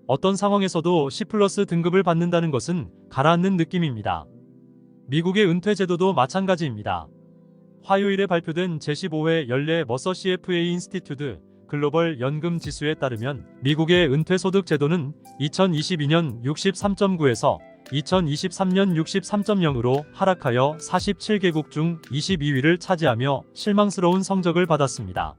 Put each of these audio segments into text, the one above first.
어떤 상황에서도 C+ 등급을 받는다는 것은 가라앉는 느낌입니다. 미국의 은퇴 제도도 마찬가지입니다. 화요일에 발표된 제15회 연례 머서 CFA 인스티튜드 글로벌 연금 지수에 따르면 미국의 은퇴소득 제도는 2022년 63.9에서 2023년 63.0으로 하락하여 47개국 중 22위를 차지하며 실망스러운 성적을 받았습니다.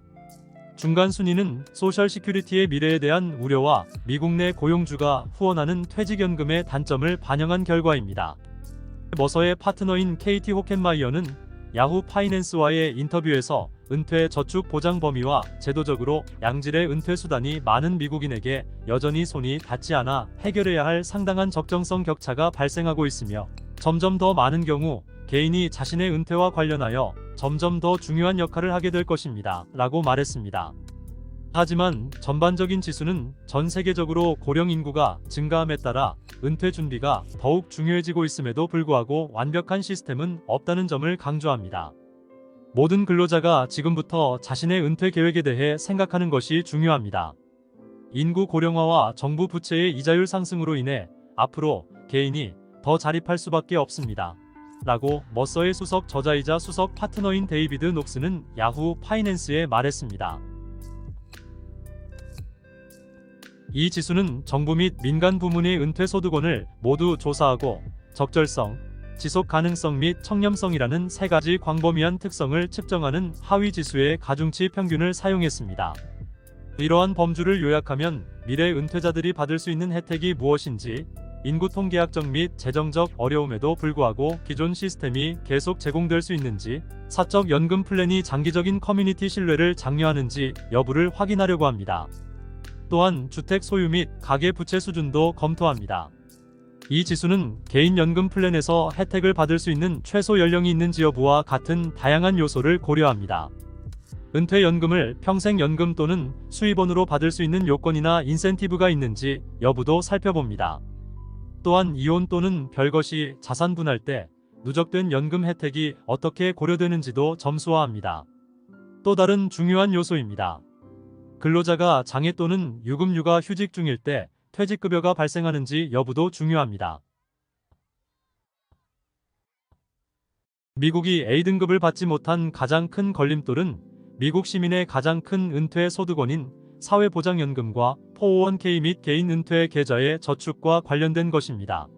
중간 순위는 소셜 시큐리티의 미래에 대한 우려와 미국 내 고용주가 후원하는 퇴직연금의 단점을 반영한 결과입니다. 머서의 파트너인 KT 호켄마이어는 야후 파이낸스와의 인터뷰에서 은퇴 저축 보장 범위와 제도적으로 양질의 은퇴 수단이 많은 미국인에게 여전히 손이 닿지 않아 해결해야 할 상당한 적정성 격차가 발생하고 있으며 점점 더 많은 경우 개인이 자신의 은퇴와 관련하여 점점 더 중요한 역할을 하게 될 것입니다. 라고 말했습니다. 하지만 전반적인 지수는 전 세계적으로 고령 인구가 증가함에 따라 은퇴 준비가 더욱 중요해지고 있음에도 불구하고 완벽한 시스템은 없다는 점을 강조합니다. 모든 근로자가 지금부터 자신의 은퇴 계획에 대해 생각하는 것이 중요합니다. 인구 고령화와 정부 부채의 이자율 상승으로 인해 앞으로 개인이 더 자립할 수밖에 없습니다. 라고 머서의 수석 저자이자 수석 파트너인 데이비드 녹스는 야후 파이낸스에 말했습니다. 이 지수는 정부 및 민간 부문의 은퇴 소득원을 모두 조사하고 적절성, 지속 가능성 및 청렴성이라는 세 가지 광범위한 특성을 측정하는 하위 지수의 가중치 평균을 사용했습니다. 이러한 범주를 요약하면 미래 은퇴자들이 받을 수 있는 혜택이 무엇인지, 인구 통계학적 및 재정적 어려움에도 불구하고 기존 시스템이 계속 제공될 수 있는지, 사적 연금 플랜이 장기적인 커뮤니티 신뢰를 장려하는지 여부를 확인하려고 합니다. 또한 주택 소유 및 가계 부채 수준도 검토합니다. 이 지수는 개인 연금 플랜에서 혜택을 받을 수 있는 최소 연령이 있는지 여부와 같은 다양한 요소를 고려합니다. 은퇴 연금을 평생 연금 또는 수입원으로 받을 수 있는 요건이나 인센티브가 있는지 여부도 살펴봅니다. 또한 이혼 또는 별것이 자산 분할 때 누적된 연금 혜택이 어떻게 고려되는지도 점수화합니다. 또 다른 중요한 요소입니다. 근로자가 장애 또는 유급휴가 휴직 중일 때 퇴직급여가 발생하는지 여부도 중요합니다. 미국이 A등급을 받지 못한 가장 큰 걸림돌은 미국 시민의 가장 큰 은퇴 소득원인 사회보장연금과 401k 및 개인 은퇴 계좌의 저축과 관련된 것입니다.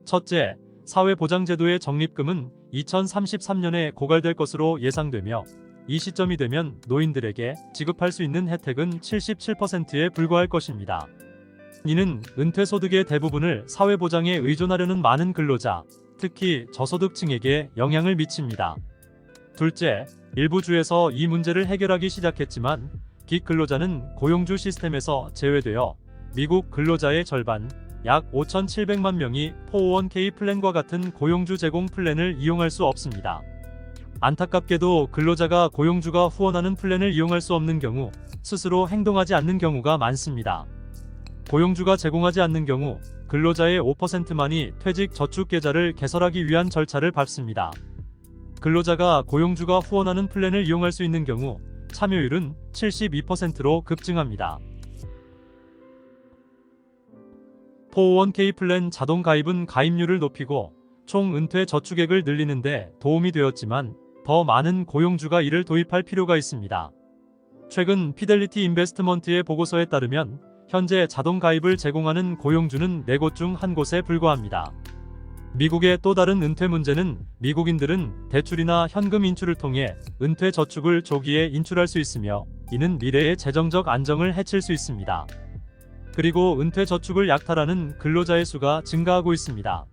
첫째, 사회보장제도의 적립금은 2033년에 고갈될 것으로 예상되며 이 시점이 되면 노인들에게 지급할 수 있는 혜택은 77%에 불과할 것입니다. 이는 은퇴소득의 대부분을 사회보장에 의존하려는 많은 근로자, 특히 저소득층에게 영향을 미칩니다. 둘째, 일부 주에서 이 문제를 해결하기 시작했지만 기근로자는 고용주 시스템에서 제외되어 미국 근로자의 절반, 약 5,700만 명이 401k 플랜과 같은 고용주 제공 플랜을 이용할 수 없습니다. 안타깝게도 근로자가 고용주가 후원하는 플랜을 이용할 수 없는 경우 스스로 행동하지 않는 경우가 많습니다. 고용주가 제공하지 않는 경우 근로자의 5%만이 퇴직 저축 계좌를 개설하기 위한 절차를 밟습니다. 근로자가 고용주가 후원하는 플랜을 이용할 수 있는 경우 참여율은 72%로 급증합니다. 401k 플랜 자동 가입은 가입률을 높이고 총 은퇴 저축액을 늘리는 데 도움이 되었지만 더 많은 고용주가 이를 도입할 필요가 있습니다. 최근 피델리티 인베스트먼트의 보고서에 따르면 현재 자동 가입을 제공하는 고용주는 4곳 중 1곳에 불과합니다. 미국의 또 다른 은퇴 문제는 미국인들은 대출이나 현금 인출을 통해 은퇴 저축을 조기에 인출할 수 있으며 이는 미래의 재정적 안정을 해칠 수 있습니다. 그리고 은퇴 저축을 약탈하는 근로자의 수가 증가하고 있습니다.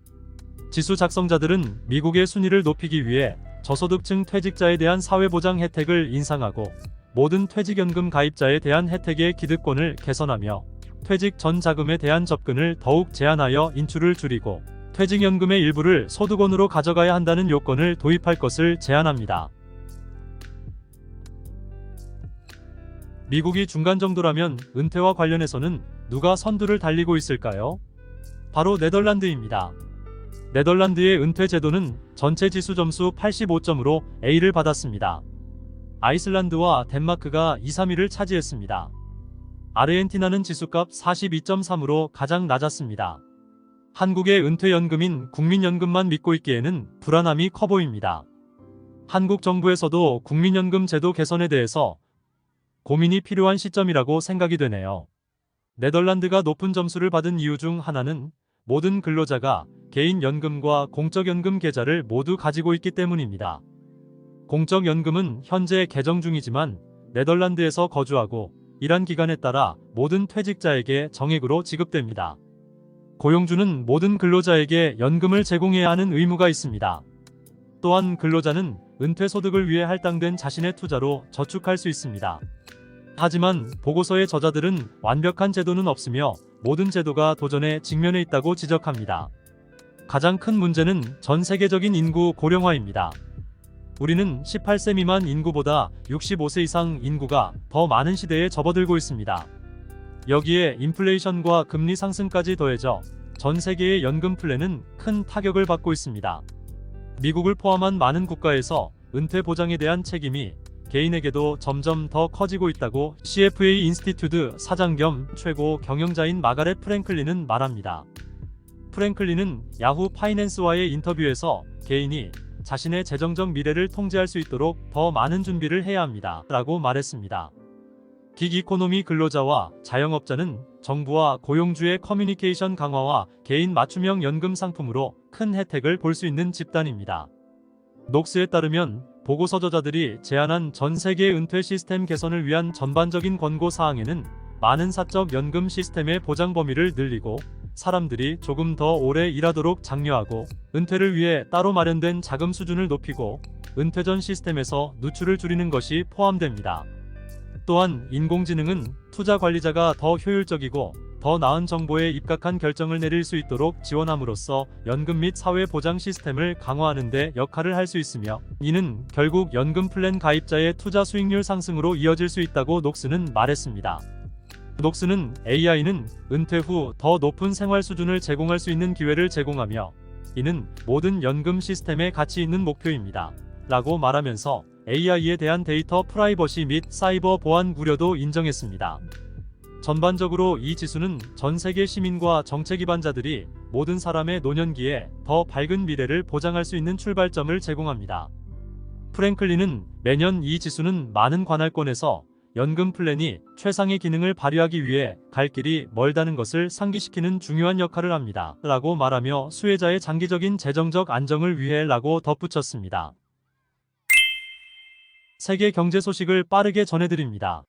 지수 작성자들은 미국의 순위를 높이기 위해 저소득층 퇴직자에 대한 사회보장 혜택을 인상하고 모든 퇴직연금 가입자에 대한 혜택의 기득권을 개선하며 퇴직 전 자금에 대한 접근을 더욱 제한하여 인출을 줄이고 퇴직연금의 일부를 소득원으로 가져가야 한다는 요건을 도입할 것을 제안합니다. 미국이 중간 정도라면 은퇴와 관련해서는 누가 선두를 달리고 있을까요? 바로 네덜란드입니다. 네덜란드의 은퇴 제도는 전체 지수 점수 85점으로 A를 받았습니다. 아이슬란드와 덴마크가 2, 3위를 차지했습니다. 아르헨티나는 지수값 42.3으로 가장 낮았습니다. 한국의 은퇴연금인 국민연금만 믿고 있기에는 불안함이 커 보입니다. 한국 정부에서도 국민연금 제도 개선에 대해서 고민이 필요한 시점이라고 생각이 되네요. 네덜란드가 높은 점수를 받은 이유 중 하나는 모든 근로자가 개인연금과 공적연금 계좌를 모두 가지고 있기 때문입니다. 공적연금은 현재 개정 중이지만 네덜란드에서 거주하고 일한 기간에 따라 모든 퇴직자에게 정액으로 지급됩니다. 고용주는 모든 근로자에게 연금을 제공해야 하는 의무가 있습니다. 또한 근로자는 은퇴소득을 위해 할당된 자신의 투자로 저축할 수 있습니다. 하지만 보고서의 저자들은 완벽한 제도는 없으며 모든 제도가 도전에 직면해 있다고 지적합니다. 가장 큰 문제는 전 세계적인 인구 고령화입니다. 우리는 18세 미만 인구보다 65세 이상 인구가 더 많은 시대에 접어들고 있습니다. 여기에 인플레이션과 금리 상승까지 더해져 전 세계의 연금 플랜은 큰 타격을 받고 있습니다. 미국을 포함한 많은 국가에서 은퇴 보장에 대한 책임이 개인에게도 점점 더 커지고 있다고 CFA 인스티튜트 사장 겸 최고 경영자인 마가렛 프랭클린은 말합니다. 프랭클린은 야후 파이낸스와의 인터뷰에서 개인이 자신의 재정적 미래를 통제할 수 있도록 더 많은 준비를 해야 합니다. 라고 말했습니다. 긱이코노미 근로자와 자영업자는 정부와 고용주의 커뮤니케이션 강화와 개인 맞춤형 연금 상품으로 큰 혜택을 볼 수 있는 집단입니다. 녹스에 따르면 보고서 저자들이 제안한 전 세계 은퇴 시스템 개선을 위한 전반적인 권고 사항에는 많은 사적 연금 시스템의 보장 범위를 늘리고 사람들이 조금 더 오래 일하도록 장려하고 은퇴를 위해 따로 마련된 자금 수준을 높이고 은퇴 전 시스템에서 누출을 줄이는 것이 포함됩니다. 또한 인공지능은 투자 관리자가 더 효율적이고 더 나은 정보에 입각한 결정을 내릴 수 있도록 지원함으로써 연금 및 사회보장 시스템을 강화하는 데 역할을 할 수 있으며 이는 결국 연금 플랜 가입자의 투자 수익률 상승으로 이어질 수 있다고 녹스는 말했습니다. 녹스는 AI는 은퇴 후 더 높은 생활 수준을 제공할 수 있는 기회를 제공하며 이는 모든 연금 시스템의 가치 있는 목표입니다. 라고 말하면서 AI에 대한 데이터 프라이버시 및 사이버 보안 우려도 인정했습니다. 전반적으로 이 지수는 전 세계 시민과 정책 기반자들이 모든 사람의 노년기에 더 밝은 미래를 보장할 수 있는 출발점을 제공합니다. 프랭클린은 매년 이 지수는 많은 관할권에서 연금 플랜이 최상의 기능을 발휘하기 위해 갈 길이 멀다는 것을 상기시키는 중요한 역할을 합니다. 라고 말하며 수혜자의 장기적인 재정적 안정을 위해 라고 덧붙였습니다. 세계 경제 소식을 빠르게 전해드립니다.